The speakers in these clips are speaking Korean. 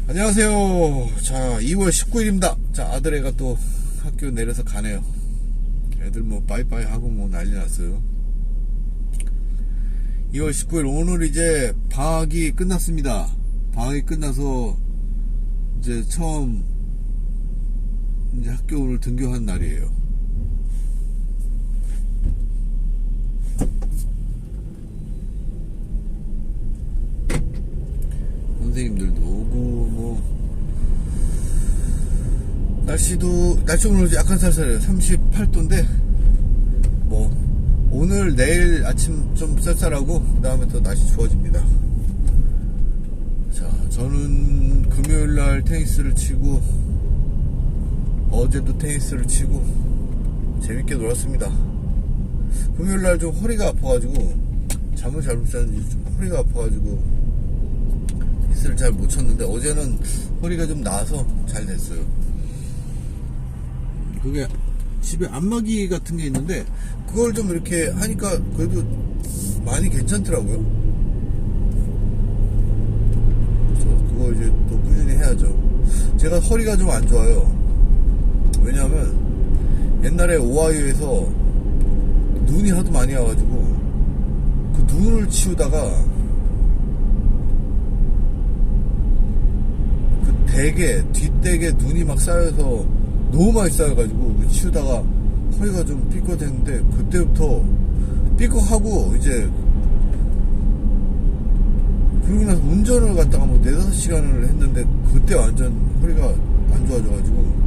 안녕하세요. 자, 2월 19일입니다. 자, 아들애가 또 학교 내려서 가네요. 애들 뭐 빠이빠이 하고 뭐 난리 났어요. 2월 19일 오늘 이제 방학이 끝났습니다. 방학이 끝나서 이제 처음 이제 학교 오늘 등교한 날이에요. 선생님들도 오고 뭐 날씨 오늘 약간 쌀쌀해요. 38도인데 뭐 오늘 내일 아침 좀 쌀쌀하고 그 다음에 또 날씨 좋아집니다. 자, 저는 금요일날 테니스를 치고 어제도 테니스를 치고 재밌게 놀았습니다. 금요일날 좀 허리가 아파가지고 잠을 잘 못 잤는지 좀 허리가 아파가지고 테니스를 잘 못 쳤는데 어제는 허리가 좀 나아서 잘 됐어요. 그게 집에 안마기 같은 게 있는데 그걸 좀 이렇게 하니까 그래도 많이 괜찮더라고요. 그래서 그거 이제 또 꾸준히 해야죠. 제가 허리가 좀 안 좋아요. 왜냐하면 옛날에 오하이오에서 눈이 하도 많이 와가지고 그 눈을 치우다가 그 뒷대게 눈이 막 쌓여서 너무 많이 쌓여가지고 치우다가 허리가 좀 삐걱했는데 그때부터 삐걱하고 이제 그러고 나서 운전을 갔다가 뭐 4-5시간을 했는데 그때 완전 허리가 안 좋아져가지고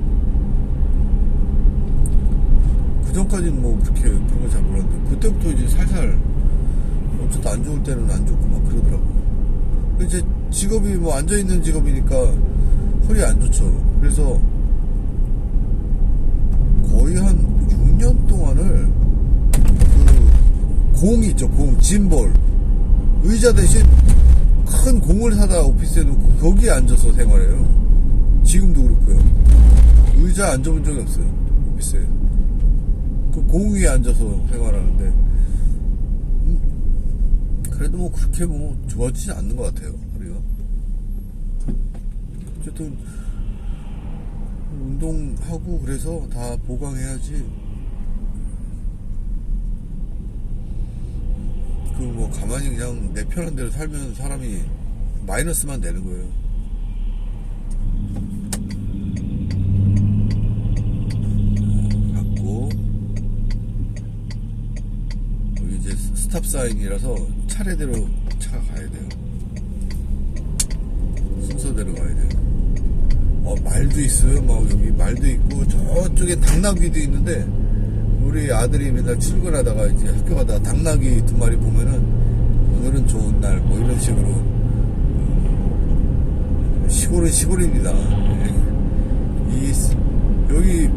그 전까지는 뭐 그렇게 그런 걸 잘 몰랐는데 그때부터 이제 살살 어쨌든 안 좋을 때는 안 좋고 막 그러더라고. 근데 이제 직업이 뭐 앉아있는 직업이니까 허리 안 좋죠. 그래서 거의 한 6년 동안을 그 공이 있죠. 짐볼 의자 대신 큰 공을 사다 오피스에 놓고 거기에 앉아서 생활해요. 지금도 그렇고요. 의자 앉아본 적이 없어요. 오피스에 그 공 위에 앉아서 생활하는데 그래도 뭐 그렇게 뭐 좋아지지 않는 것 같아요. 허리가 어쨌든 운동하고 그래서 다 보강해야지. 그 뭐 가만히 그냥 내 편한 대로 살면 사람이 마이너스만 되는 거예요. 갖고 여기 이제 스탑 사인이라서 차례대로 차가 가야 돼요. 순서대로 가야 돼요. 말도 있어요. 막 여기 말도 있고 저쪽에 당나귀도 있는데 우리 아들이 맨날 출근하다가 이제 학교 가다가 당나귀 2마리 보면은 오늘은 좋은 날 뭐 이런 식으로. 시골은 시골입니다. 여기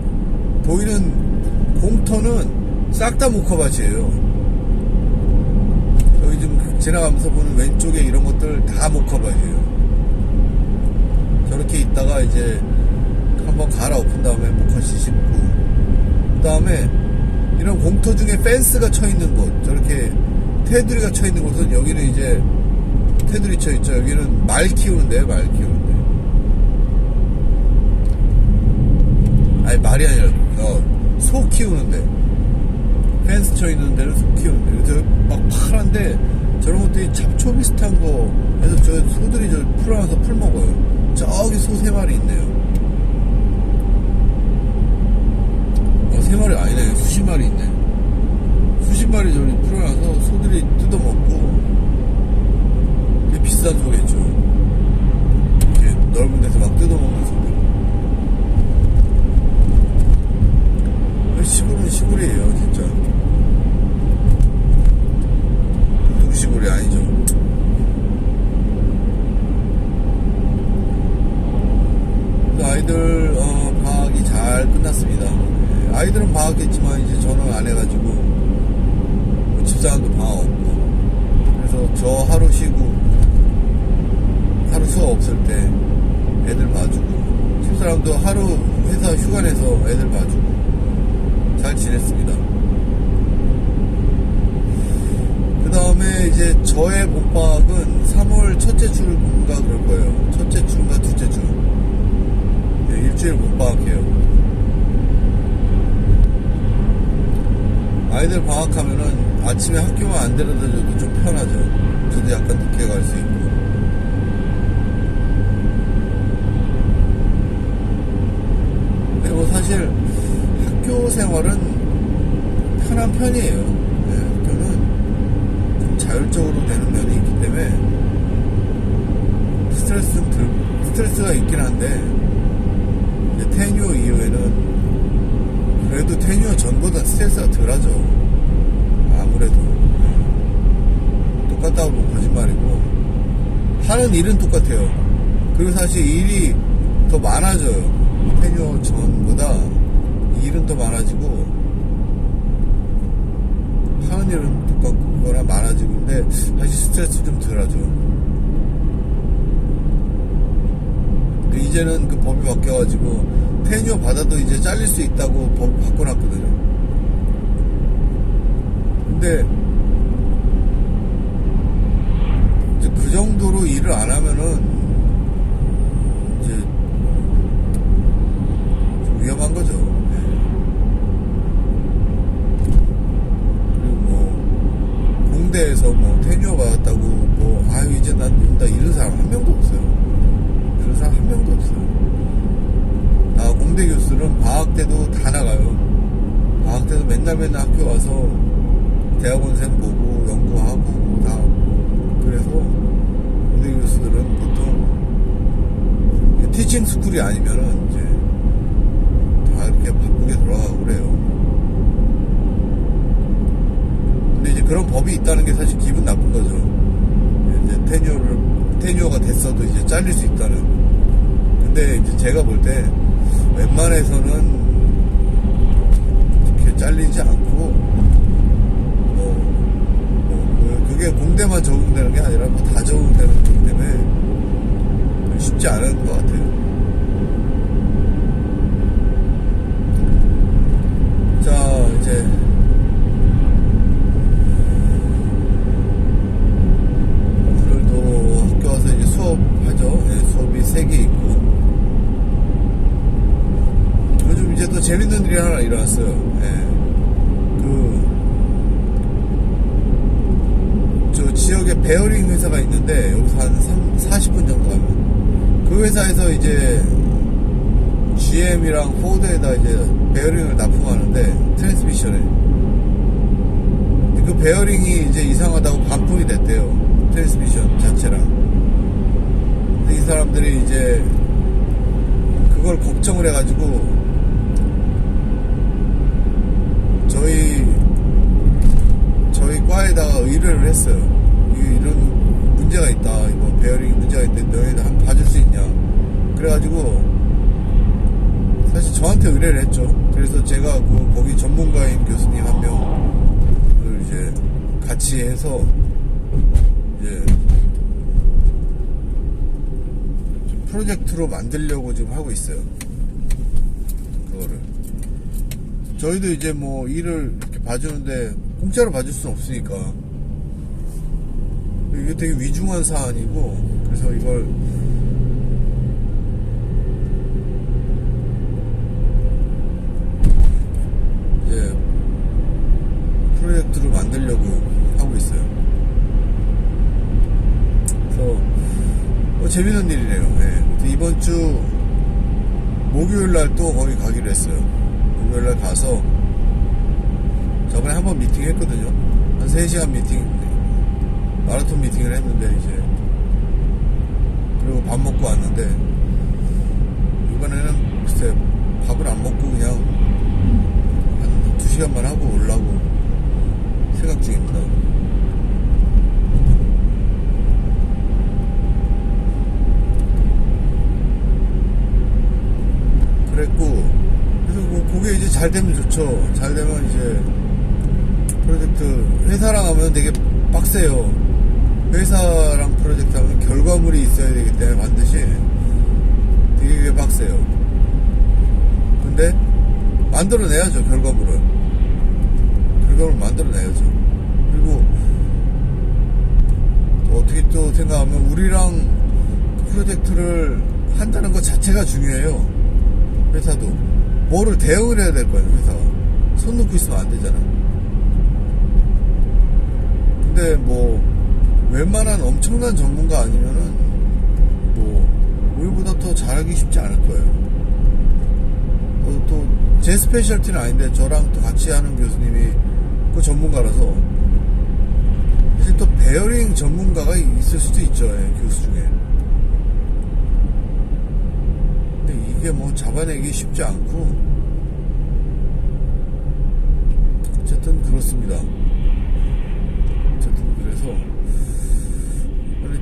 보이는 공터는 싹 다 모카밭이에요. 여기 지금 지나가면서 보는 왼쪽에 이런 것들 다 모카밭이에요. 저렇게 있다가 이제 한번 갈아엎은 다음에 모카씨 심고 그 다음에 이런 공터 중에 펜스가 쳐있는 곳, 저렇게 테두리가 쳐있는 곳은 여기는 이제 테두리 쳐있죠. 여기는 말 키우는데요. 말 키우는데 아니 말이 아니라 소 키우는데 펜스 쳐있는 데는 소 키우는데 그래서 막 파란데 저런 것들이 잡초 비슷한 거 해서 저 소들이 저 풀어놔서 풀 먹어요. 저기 소 3마리 있네요. 3마리 아니네. 수십 마리 있네. 수십 마리 저기 풀어놔서 소들이 뜯어먹고 되게 비싼 소겠죠. 이렇게 넓은 데서 막 뜯어먹는 소들. 시골은 시골이에요 진짜. 보통 시골이 아니죠. 아이들 방학이 잘 끝났습니다. 아이들은 방학했지만 이제 저는 안 해가지고 집사람도 방학 없고 그래서 저 하루 쉬고 하루 수업 없을 때 애들 봐주고 집사람도 하루 회사 휴가 내서 애들 봐주고 잘 지냈습니다. 그 다음에 이제 저의 본방학은 3월 첫째 주인가 그럴 거예요. 첫째 주인가 둘째 주. 아이들 방학하면은 아침에 학교만 안 데려다 줘도 좀 편하죠. 저도 약간 늦게 갈 수 있고. 그리고 사실 학교 생활은 편한 편이에요. 네, 학교는 좀 자율적으로 되는 면이 있기 때문에 스트레스가 있긴 한데, 이제 테뉴어 이후에는 그래도 테뉴어 전보다 스트레스가 덜하죠. 아무래도. 똑같다고 보면 거짓말이고, 하는 일은 똑같아요. 그리고 사실 일이 더 많아져요. 테뉴어 전보다 일은 더 많아지고, 하는 일은 똑같거나 많아지고, 근데 사실 스트레스 좀 덜하죠. 이제는 그 법이 바뀌어가지고 테뉴어 받아도 이제 잘릴 수 있다고 법 바꿔놨거든요. 근데 이제 그 정도로 일을 안 하면은 이제 좀 위험한 거죠. 네. 그리고 뭐 공대에서 뭐 테뉴어 받았다고 뭐 아유 이제 난 논다 이런 사람 한 명도 없어요. 그런 사람 한 명도 없어요. 공대 교수는 방학 때도 다 나가요. 방학 때도 맨날 학교 와서 대학원생 보고 연구하고 다 하고. 그래서 공대 교수들은 보통 티칭 스쿨이 아니면은 이제 다 이렇게 바쁘게 돌아가고 그래요. 근데 이제 그런 법이 있다는 게 사실 기분 나쁜 거죠. 이제 테뉴어가 됐어도 이제 잘릴 수 있다는. 근데 이제 제가 볼 때 웬만해서는 이렇게 잘리지 않고 그게 공대만 적용되는 게 아니라 뭐 다 적용되는 거기 때문에 쉽지 않은 것 같아요. 자, 이제 오늘도 학교 와서 이제 수업하죠. 네, 수업이 3개 있고, 요즘 이제 또 재밌는 일이 하나 일어났어요. 네. 저 지역에 베어링 회사가 있는데, 여기서 한 40분 정도 가면 그 회사에서 이제 GM이랑 포드에다 이제 베어링을 납품하는데, 트랜스미션에 그 베어링이 이제 이상하다고 반품이 됐대요. 트랜스미션 자체랑. 근데 이 사람들이 이제 그걸 걱정을 해가지고 저희 과에다가 의뢰를 했어요. 이런 문제가 있다. 이거 베어링 문제가 있는데 너희들 한번 봐줄 수 있냐. 그래가지고 사실 저한테 의뢰를 했죠. 그래서 제가 거기 전문가인 교수님 한 명을 이제 같이 해서 이제 좀 프로젝트로 만들려고 지금 하고 있어요. 그거를. 저희도 이제 뭐 일을 이렇게 봐주는데 공짜로 봐줄 수는 없으니까 이게 되게 위중한 사안이고, 그래서 이걸 이제 프로젝트로 만들려고 하고 있어요. 그래서 재밌는 일이네요. 네. 이번 주 목요일날 또 거기 가기로 했어요. 목요일날 가서 저번에 한번 미팅 했거든요. 한 3시간 미팅, 마라톤 미팅을 했는데 이제 그리고 밥 먹고 왔는데, 이번에는 글쎄 밥을 안 먹고 그냥 한 2시간만 하고 오려고 생각 중입니다. 그랬고, 그래서 그게 이제 잘 되면 좋죠. 잘 되면 이제 프로젝트, 회사랑 하면 되게 빡세요. 회사랑 프로젝트 하면 결과물이 있어야 되기 때문에 반드시 되게 빡세요. 근데 만들어내야죠. 결과물을 만들어내야죠. 그리고 또 어떻게 또 생각하면 우리랑 프로젝트를 한다는 것 자체가 중요해요. 회사도 뭐를 대응을 해야 될 거예요. 회사가 손 놓고 있으면 안 되잖아. 근데 뭐 웬만한 엄청난 전문가 아니면은 뭐 우리보다 더 잘하기 쉽지 않을 거예요. 또 제 스페셜티는 아닌데 저랑 또 같이 하는 교수님이 그 전문가라서 사실 또 베어링 전문가가 있을 수도 있죠. 교수 중에. 근데 이게 뭐 잡아내기 쉽지 않고 어쨌든 그렇습니다. 어쨌든 그래서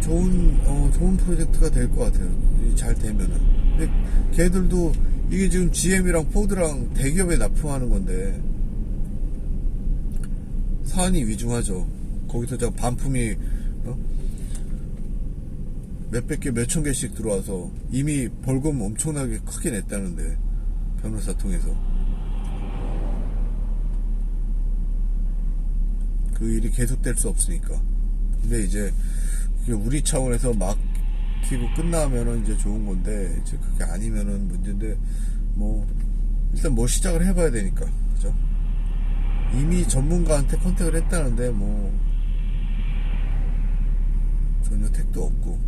좋은 프로젝트가 될 것 같아요. 잘 되면은. 근데 걔들도 이게 지금 GM이랑 포드랑 대기업에 납품하는 건데 사안이 위중하죠. 거기서 저 반품이 몇백 개, 몇천 개씩 들어와서 이미 벌금 엄청나게 크게 냈다는데 변호사 통해서 그 일이 계속될 수 없으니까. 근데 이제 우리 차원에서 막히고 끝나면은 이제 좋은 건데 이제 그게 아니면은 문제인데 뭐 일단 뭐 시작을 해봐야 되니까 그죠? 이미 전문가한테 컨택을 했다는데 뭐 전혀 택도 없고.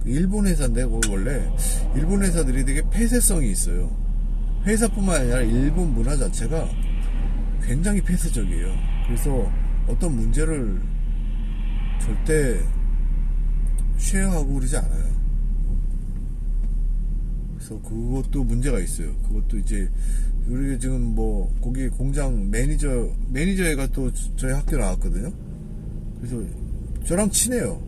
일본 회사인데 원래 일본 회사들이 되게 폐쇄성이 있어요. 회사뿐만 아니라 일본 문화 자체가 굉장히 폐쇄적이에요. 그래서 어떤 문제를 절대 쉐어하고 그러지 않아요. 그래서 그것도 문제가 있어요. 그것도 이제 우리 지금 뭐 거기 공장 매니저애가 또 저희 학교 나왔거든요. 그래서 저랑 친해요.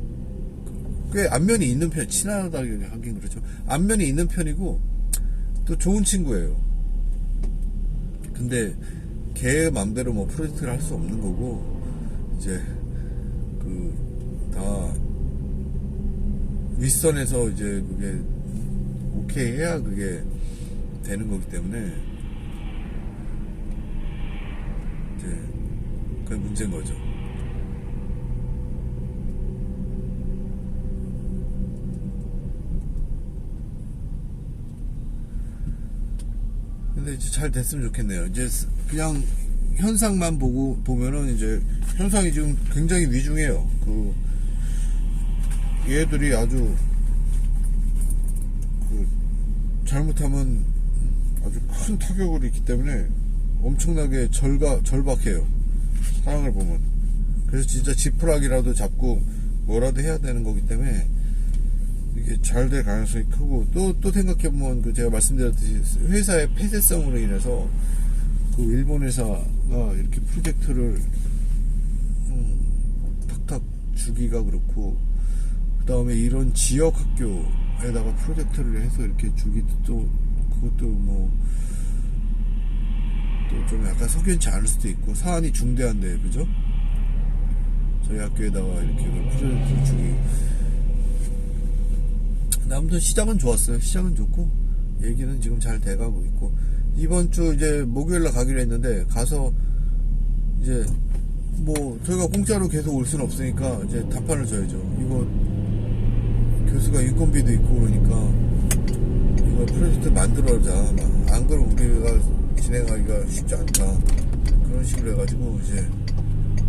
꽤 안면이 있는 편, 친하다 하긴 그렇죠. 안면이 있는 편이고 또 좋은 친구예요. 근데 걔 맘대로 뭐 프로젝트를 할 수 없는 거고 이제 그 다 윗선에서 이제 그게 오케이 해야 그게 되는 거기 때문에 이제 그게 문제인 거죠. 근데 이제 잘 됐으면 좋겠네요. 이제 그냥 현상만 보면은 이제 현상이 지금 굉장히 위중해요. 얘들이 아주 잘못하면 아주 큰 타격을 입기 때문에 엄청나게 절박해요. 상황을 보면. 그래서 진짜 지푸라기라도 잡고 뭐라도 해야 되는 거기 때문에 이게 잘 될 가능성이 크고 또 생각해보면 제가 말씀드렸듯이 회사의 폐쇄성으로 인해서 일본 회사가 이렇게 프로젝트를 탁탁 주기가 그렇고 그 다음에 이런 지역 학교에다가 프로젝트를 해서 이렇게 주기도 또 그것도 뭐 또 좀 약간 석연치 않을 수도 있고 사안이 중대한데 그죠? 저희 학교에다가 이렇게 프로젝트를 주기. 아무튼 시작은 좋았어요. 시작은 좋고 얘기는 지금 잘 돼가고 있고 이번 주 이제 목요일날 가기로 했는데 가서 이제 뭐 저희가 공짜로 계속 올 수는 없으니까 이제 답판을 줘야죠. 이거 교수가 인건비도 있고 그러니까 이거 프로젝트 만들어자. 안 그러면 우리가 진행하기가 쉽지 않다. 그런 식으로 해가지고 이제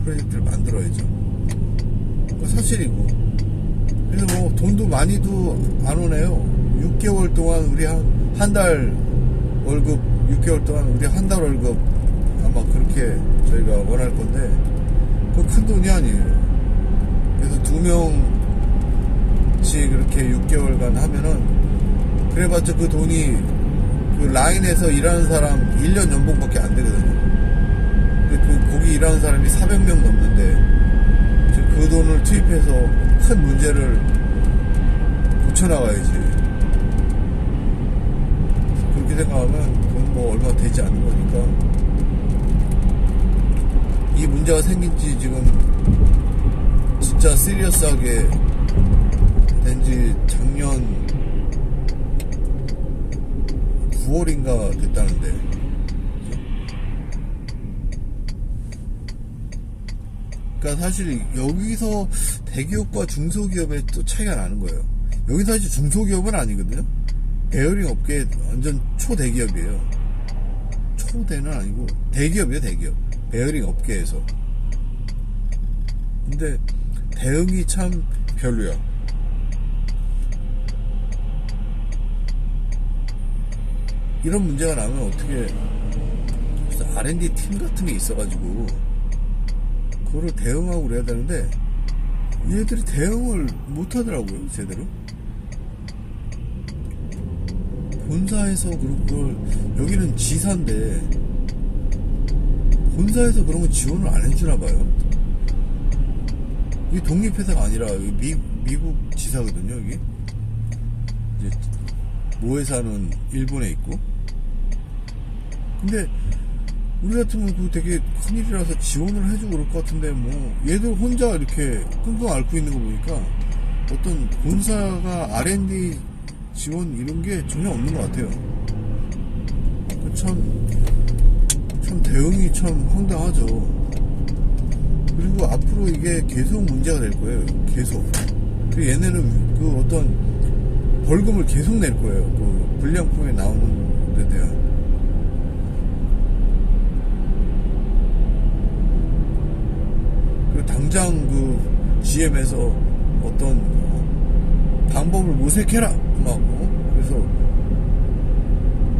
프로젝트를 만들어야죠. 그거 사실이고. 그래서 뭐 돈도 많이도 안 오네요. 6개월 동안 우리 한 달 월급 6개월 동안 우리 한 달 월급 아마 그렇게 저희가 원할 건데 그거 큰 돈이 아니에요. 그래서 2명씩 그렇게 6개월간 하면은 그래봤자 그 돈이 그 라인에서 일하는 사람 1년 연봉밖에 안 되거든요. 근데 거기 일하는 사람이 400명 넘는데 지금 그 돈을 투입해서 큰 문제를 고쳐나가야지. 그렇게 생각하면 그건 뭐 얼마 되지 않는 거니까 이 문제가 생긴 지 지금 진짜 시리어스하게 된 지 작년 9월인가 됐다는데 그러니까 사실 여기서 대기업과 중소기업의 또 차이가 나는 거예요. 여기서 사실 중소기업은 아니거든요. 베어링 업계 완전 초대기업이에요. 초대는 아니고 대기업이에요. 대기업. 베어링 업계에서 근데 대응이 참 별로야. 이런 문제가 나면 어떻게 R&D 팀 같은 게 있어가지고 그거를 대응하고 그래야 되는데 얘들이 대응을 못하더라고요, 제대로. 본사에서 그걸, 여기는 지사인데 본사에서 그런 거 지원을 안 해주나봐요. 이게 독립회사가 아니라 미국 지사거든요. 여기 이제 모회사는 일본에 있고. 근데 우리 같으면 그거 되게 큰일이라서 지원을 해주고 그럴 것 같은데, 뭐 얘들 혼자 이렇게 끙끙 앓고 있는 거 보니까 어떤 본사가 R&D 지원 이런 게 전혀 없는 것 같아요. 참 대응이 참 황당하죠. 그리고 앞으로 이게 계속 문제가 될 거예요. 계속. 그리고 얘네는 그 어떤 벌금을 계속 낼 거예요. 그 불량품에 나오는 데 대한. 그리고 당장 그 GM에서 어떤 방법을 모색해라! 막, 그래서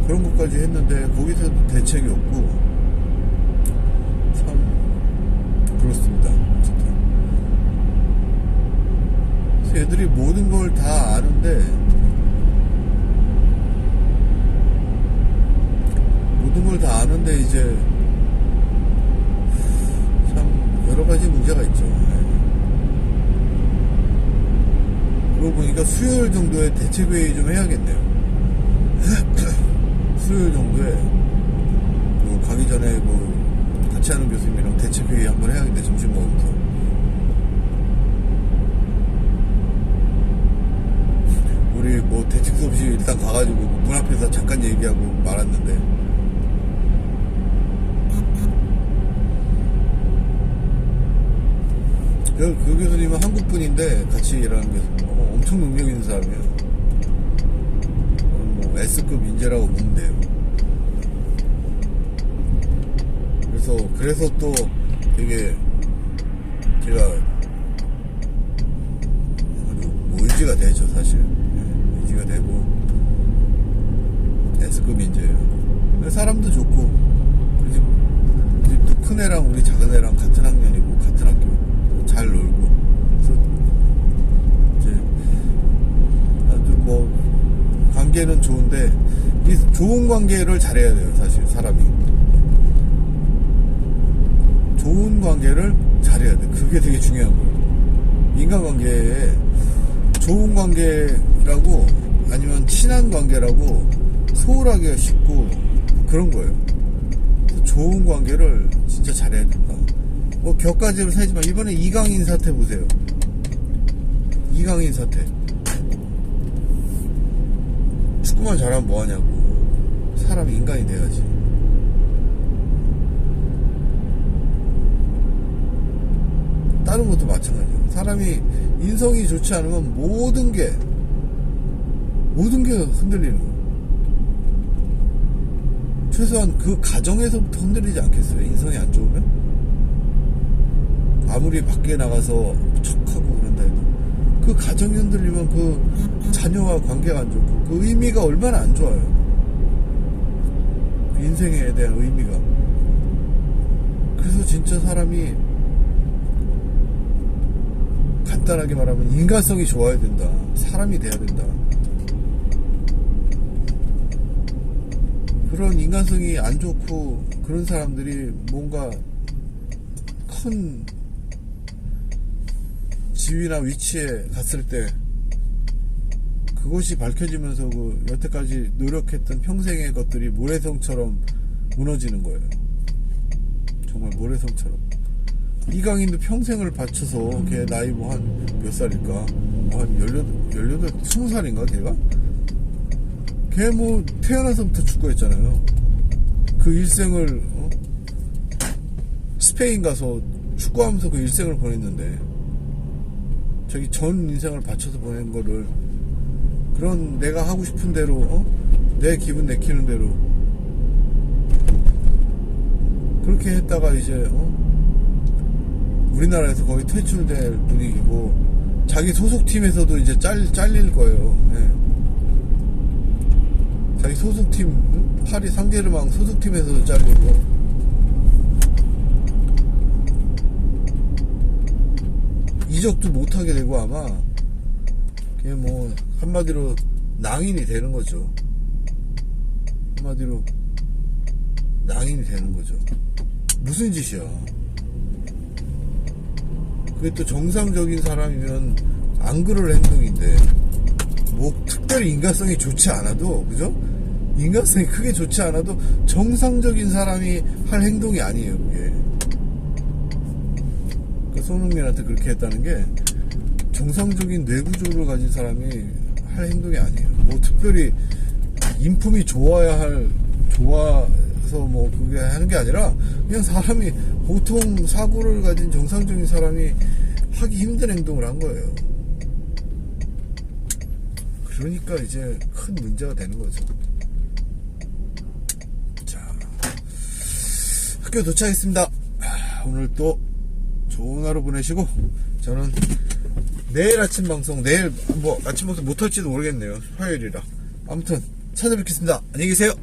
그런 것까지 했는데 거기서도 대책이 없고, 참 그렇습니다. 어쨌든 그래서 애들이 모든 걸 다 아는데, 이제 참 여러 가지 문제가 있죠. 그러고 보니까 수요일 정도에 대책회의 좀 해야겠네요. 수요일 정도에 가기 전에 같이 하는 교수님이랑 대책회의 한번 해야겠네. 점심 먹으면서. 우리 대책 수 없이 일단 가가지고 문 앞에서 잠깐 얘기하고 말았는데, 그 교수님은 한국분인데 같이 일하는 교수님, 엄청 능력 있는 사람이에요. S급 인재라고 보면 돼요. 그래서 또 되게 제가 의지가 되죠, 사실. 의지가 되고 S급 인재예요. 사람도 좋고, 그리고 또 큰 애랑 우리 작은 애랑 같은 학년이고 같은 학교 잘 놀고, 그래서 이제 아주 관계는 좋은데, 이 좋은 관계를 잘해야 돼요, 사실 사람이. 좋은 관계를 잘해야 돼. 그게 되게 중요한 거예요. 인간관계에 좋은 관계라고 아니면 친한 관계라고 소홀하기가 쉽고 그런 거예요. 좋은 관계를 진짜 잘해야 된다. 격가지로 세지만 이번에 이강인 사태 보세요. 이강인 사태. 축구만 잘하면 뭐하냐고. 사람이 인간이 돼야지. 다른 것도 마찬가지예요. 사람이 인성이 좋지 않으면 모든 게 흔들리는 거예요. 최소한 그 가정에서부터 흔들리지 않겠어요? 인성이 안 좋으면? 아무리 밖에 나가서 척하고 그런다 해도 그 가정이 흔들리면 그 자녀와 관계가 안 좋고 그 의미가 얼마나 안 좋아요. 그 인생에 대한 의미가. 그래서 진짜 사람이 간단하게 말하면 인간성이 좋아야 된다. 사람이 돼야 된다. 그런 인간성이 안 좋고 그런 사람들이 뭔가 큰 지위나 위치에 갔을 때 그것이 밝혀지면서 그 여태까지 노력했던 평생의 것들이 모래성처럼 무너지는 거예요. 정말 모래성처럼. 이강인도 평생을 바쳐서 걔 나이 한 몇 살일까? 한 18, 20살인가 걔가? 걔 태어나서부터 축구했잖아요. 그 일생을 스페인 가서 축구하면서 그 일생을 보냈는데 자기 전 인생을 바쳐서 보낸 거를 그런 내가 하고 싶은 대로 내 기분 내키는 대로 그렇게 했다가 이제 우리나라에서 거의 퇴출될 분위기고, 자기 소속팀에서도 이제 잘릴 거예요. 예. 자기 소속팀, 파리 상제르맹 소속팀에서도 잘리고, 이적도 못하게 되고, 아마 그냥 뭐 한마디로 낭인이 되는 거죠. 한마디로 낭인이 되는 거죠. 무슨 짓이야. 그게 또 정상적인 사람이면 안 그럴 행동인데, 뭐 특별히 인간성이 좋지 않아도, 그죠? 인간성이 크게 좋지 않아도 정상적인 사람이 할 행동이 아니에요, 그게. 그 손흥민한테 그렇게 했다는 게 정상적인 뇌구조를 가진 사람이 할 행동이 아니에요. 뭐 특별히 인품이 좋아서 뭐 그게 하는 게 아니라, 그냥 사람이 보통 사고를 가진 정상적인 사람이 하기 힘든 행동을 한 거예요. 그러니까 이제 큰 문제가 되는 거죠. 자, 학교 도착했습니다. 오늘 또 좋은 하루 보내시고, 저는 내일 아침 방송, 내일 뭐 아침 방송 못할지도 모르겠네요. 화요일이라. 아무튼 찾아뵙겠습니다. 안녕히 계세요.